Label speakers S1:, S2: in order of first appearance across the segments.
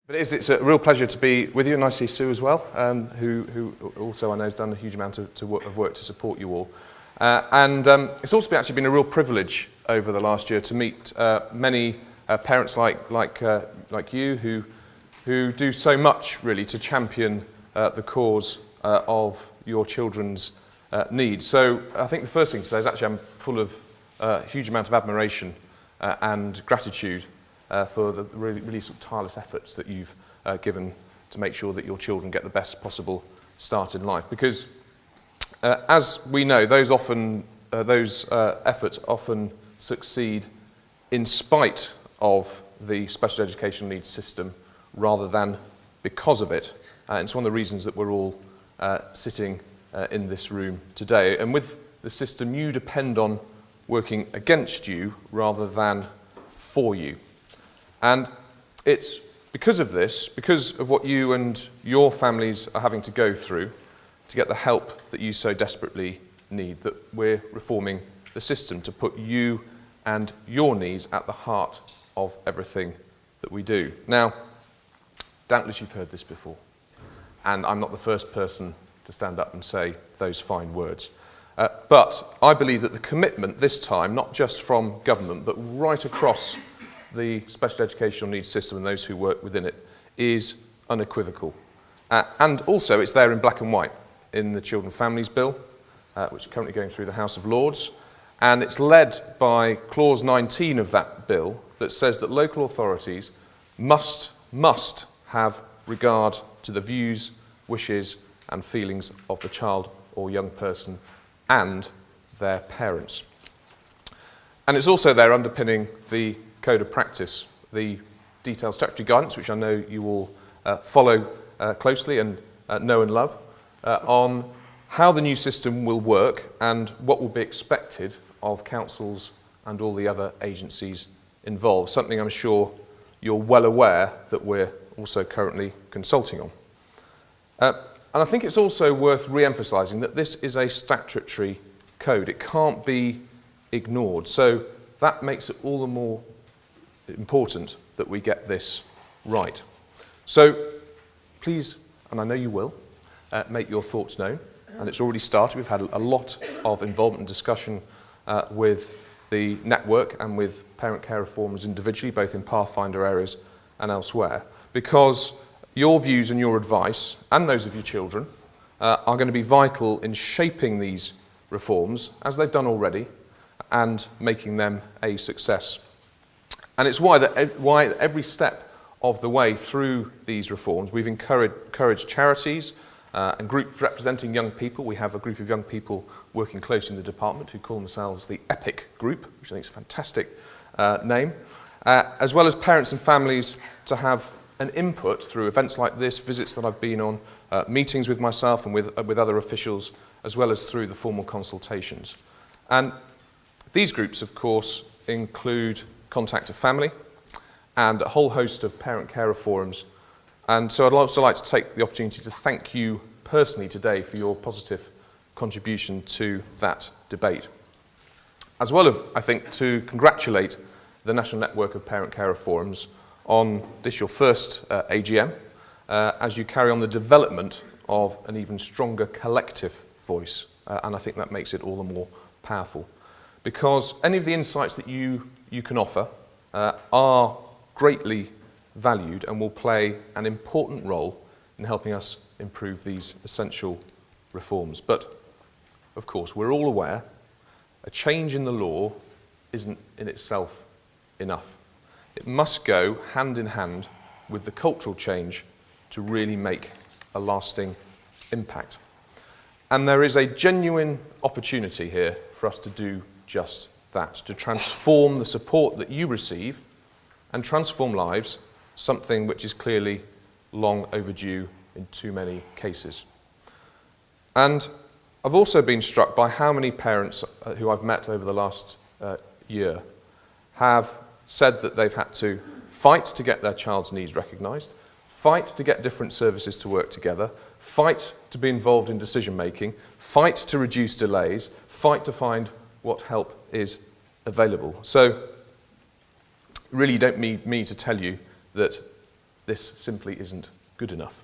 S1: But it's a real pleasure to be with you, and I see Sue as well, who also I know has done a huge amount of work to support you all. It's also actually been a real privilege over the last year to meet many parents like you who do so much really to champion the cause of your children's needs. So I think the first thing to say is actually I'm full of a huge amount of admiration and gratitude for the really sort of tireless efforts that you've given to make sure that your children get the best possible start in life. Because as we know, those efforts often succeed in spite of the special educational needs system rather than because of it. And it's one of the reasons that we're all sitting in this room today. And with the system, you depend on working against you rather than for you. And it's because of this, because of what you and your families are having to go through to get the help that you so desperately need, that we're reforming the system to put you and your needs at the heart of everything that we do. Now, doubtless you've heard this before, and I'm not the first person to stand up and say those fine words. But I believe that the commitment this time, not just from government, but right across the special educational needs system and those who work within it, is unequivocal. And also it's there in black and white in the Children and Families Bill, which is currently going through the House of Lords. And it's led by clause 19 of that bill that says that local authorities must have regard to the views, wishes and feelings of the child or young person and their parents. And it's also there underpinning the Code of Practice, the detailed statutory guidance, which I know you all follow closely and know and love, on how the new system will work and what will be expected of councils and all the other agencies involved, something I'm sure you're well aware that we're also currently consulting on. And I think it's also worth re-emphasising that this is a statutory code. It can't be ignored. So that makes it all the more important that we get this right. So please, and I know you will, make your thoughts known. And it's already started. We've had a lot of involvement and discussion with the network and with parent care reformers individually, both in Pathfinder areas and elsewhere, because your views and your advice, and those of your children, are going to be vital in shaping these reforms, as they've done already, and making them a success. And it's why every step of the way through these reforms, we've encouraged charities and groups representing young people. We have a group of young people working closely in the department who call themselves the EPIC Group, which I think is a fantastic name, as well as parents and families to have an input through events like this, visits that I've been on, meetings with myself and with other officials, as well as through the formal consultations. And these groups, of course, include Contact of Family and a whole host of parent carer forums. And so I'd also like to take the opportunity to thank you personally today for your positive contribution to that debate. As well as, I think, to congratulate the National Network of Parent Carer Forums on this, your first AGM, as you carry on the development of an even stronger collective voice. And I think that makes it all the more powerful. Because any of the insights that you can offer are greatly valued and will play an important role in helping us improve these essential reforms. But, of course, we're all aware a change in the law isn't in itself enough. It must go hand in hand with the cultural change to really make a lasting impact. And there is a genuine opportunity here for us to do just that, to transform the support that you receive and transform lives, something which is clearly long overdue in too many cases. And I've also been struck by how many parents who I've met over the last year have said that they've had to fight to get their child's needs recognised, fight to get different services to work together, fight to be involved in decision making, fight to reduce delays, fight to find what help is available. So really you don't need me to tell you that this simply isn't good enough.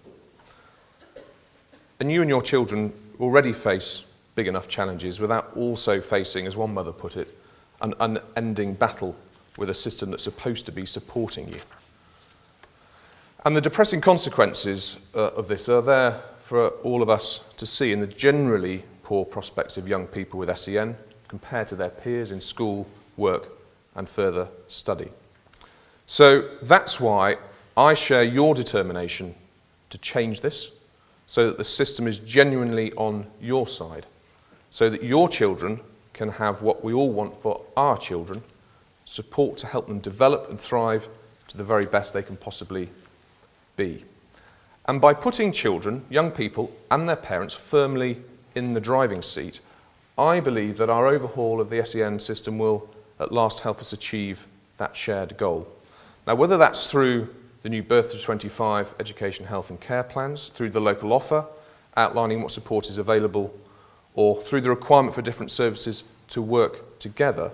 S1: And you and your children already face big enough challenges without also facing, as one mother put it, an unending battle with a system that's supposed to be supporting you. And the depressing consequences of this are there for all of us to see in the generally poor prospects of young people with SEN compared to their peers in school, work, and further study. So that's why I share your determination to change this, so that the system is genuinely on your side, so that your children can have what we all want for our children, support to help them develop and thrive to the very best they can possibly be. And by putting children, young people and their parents firmly in the driving seat, I believe that our overhaul of the SEN system will at last help us achieve that shared goal. Now, whether that's through the new Birth to 25 education, health and care plans, through the local offer outlining what support is available, or through the requirement for different services to work together,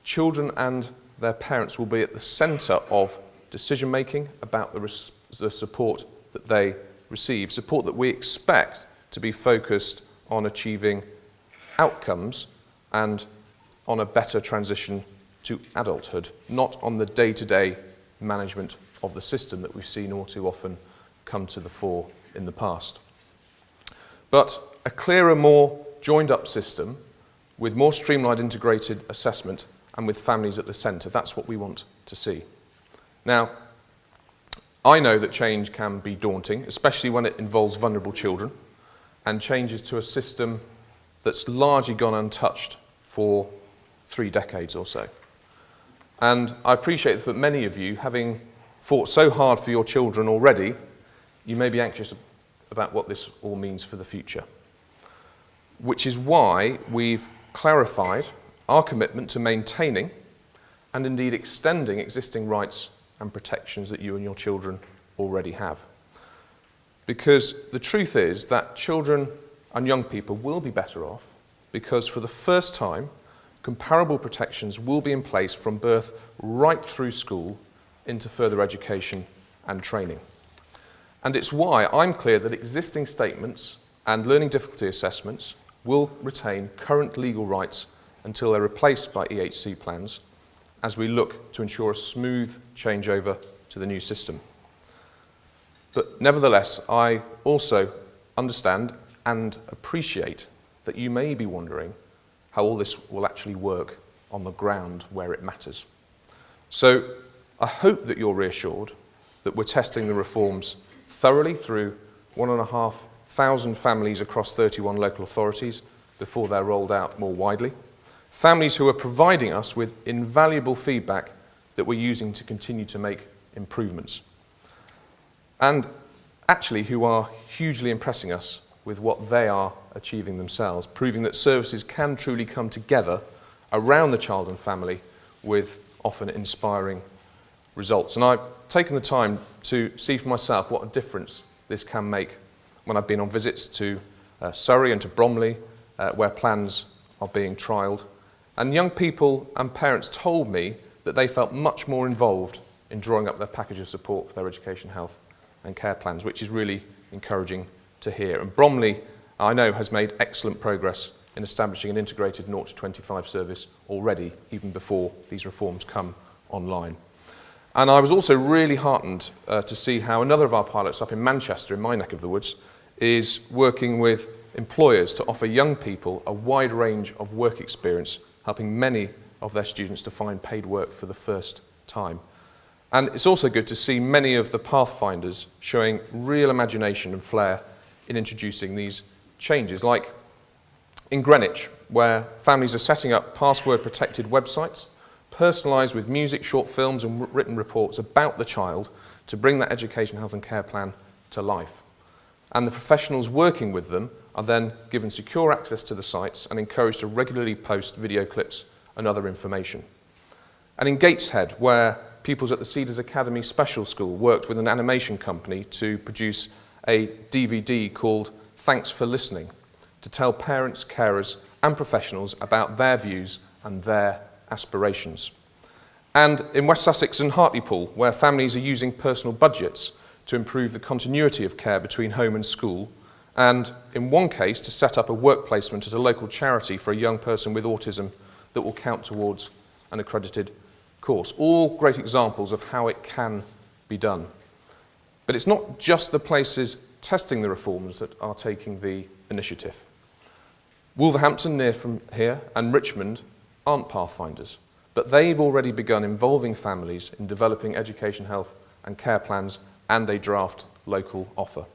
S1: children and their parents will be at the centre of decision making about the support that they receive, support that we expect to be focused on achieving outcomes and on a better transition to adulthood, not on the day-to-day management of the system that we've seen all too often come to the fore in the past. But a clearer, more joined-up system with more streamlined integrated assessment and with families at the centre, that's what we want to see. Now, I know that change can be daunting, especially when it involves vulnerable children and changes to a system that's largely gone untouched for 3 decades or so. And I appreciate that many of you, having fought so hard for your children already, you may be anxious about what this all means for the future. Which is why we've clarified our commitment to maintaining and indeed extending existing rights and protections that you and your children already have. Because the truth is that children and young people will be better off because for the first time, comparable protections will be in place from birth right through school into further education and training. And it's why I'm clear that existing statements and learning difficulty assessments will retain current legal rights until they're replaced by EHC plans as we look to ensure a smooth changeover to the new system. But nevertheless, I also understand and appreciate that you may be wondering how all this will actually work on the ground where it matters. So I hope that you're reassured that we're testing the reforms thoroughly through 1,500 families across 31 local authorities before they're rolled out more widely. Families who are providing us with invaluable feedback that we're using to continue to make improvements. And actually who are hugely impressing us with what they are achieving themselves, proving that services can truly come together around the child and family with often inspiring results. And I've taken the time to see for myself what a difference this can make when I've been on visits to Surrey and to Bromley, where plans are being trialled. And young people and parents told me that they felt much more involved in drawing up their package of support for their education, health and care plans, which is really encouraging to hear. And Bromley, I know, has made excellent progress in establishing an integrated 0 to 25 service already, even before these reforms come online. And I was also really heartened to see how another of our pilots up in Manchester, in my neck of the woods, is working with employers to offer young people a wide range of work experience, helping many of their students to find paid work for the first time. And it's also good to see many of the pathfinders showing real imagination and flair in introducing these changes, like in Greenwich, where families are setting up password-protected websites, personalised with music, short films and written reports about the child to bring that education, health and care plan to life. And the professionals working with them are then given secure access to the sites and encouraged to regularly post video clips and other information. And in Gateshead, where pupils at the Cedars Academy Special School worked with an animation company to produce a DVD called Thanks for Listening, to tell parents, carers and professionals about their views and their aspirations. And in West Sussex and Hartlepool, where families are using personal budgets to improve the continuity of care between home and school, and in one case to set up a work placement at a local charity for a young person with autism that will count towards an accredited course. All great examples of how it can be done. But it's not just the places testing the reforms that are taking the initiative. Wolverhampton, near from here, and Richmond aren't pathfinders, but they've already begun involving families in developing education, health and care plans and a draft local offer.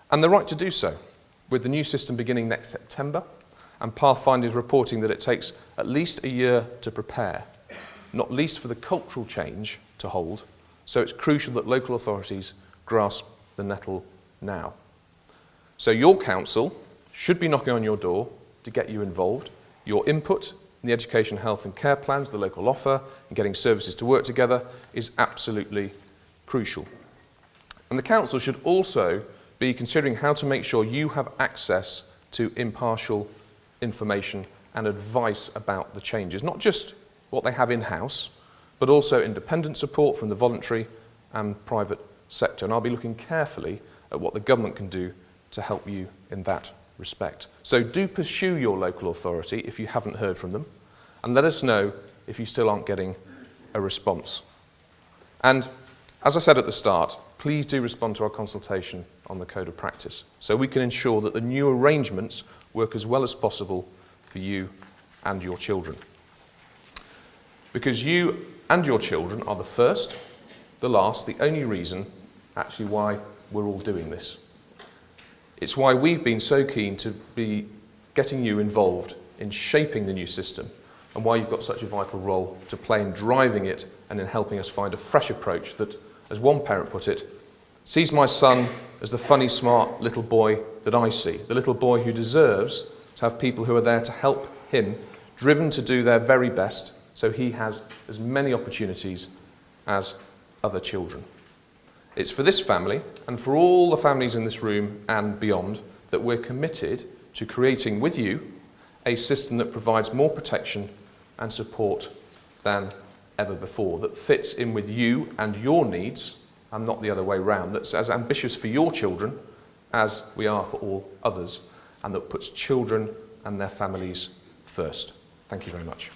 S1: And they're right to do so, with the new system beginning next September, and pathfinders reporting that it takes at least a year to prepare, not least for the cultural change to hold, so it's crucial that local authorities grasp the nettle now. So your council should be knocking on your door to get you involved. Your input in the education, health and care plans, the local offer, and getting services to work together is absolutely crucial. And the council should also be considering how to make sure you have access to impartial information and advice about the changes, not just what they have in-house, but also independent support from the voluntary and private sector. And I'll be looking carefully at what the government can do to help you in that respect. So do pursue your local authority if you haven't heard from them, and let us know if you still aren't getting a response. And as I said at the start, please do respond to our consultation on the Code of Practice so we can ensure that the new arrangements work as well as possible for you and your children. Because you and your children are the first, the last, the only reason actually why we're all doing this. It's why we've been so keen to be getting you involved in shaping the new system, and why you've got such a vital role to play in driving it and in helping us find a fresh approach that, as one parent put it, sees my son as the funny, smart little boy that I see, the little boy who deserves to have people who are there to help him, driven to do their very best so he has as many opportunities as other children. It's for this family and for all the families in this room and beyond that we're committed to creating with you a system that provides more protection and support than ever before, that fits in with you and your needs and not the other way round, that's as ambitious for your children as we are for all others, and that puts children and their families first. Thank you very much.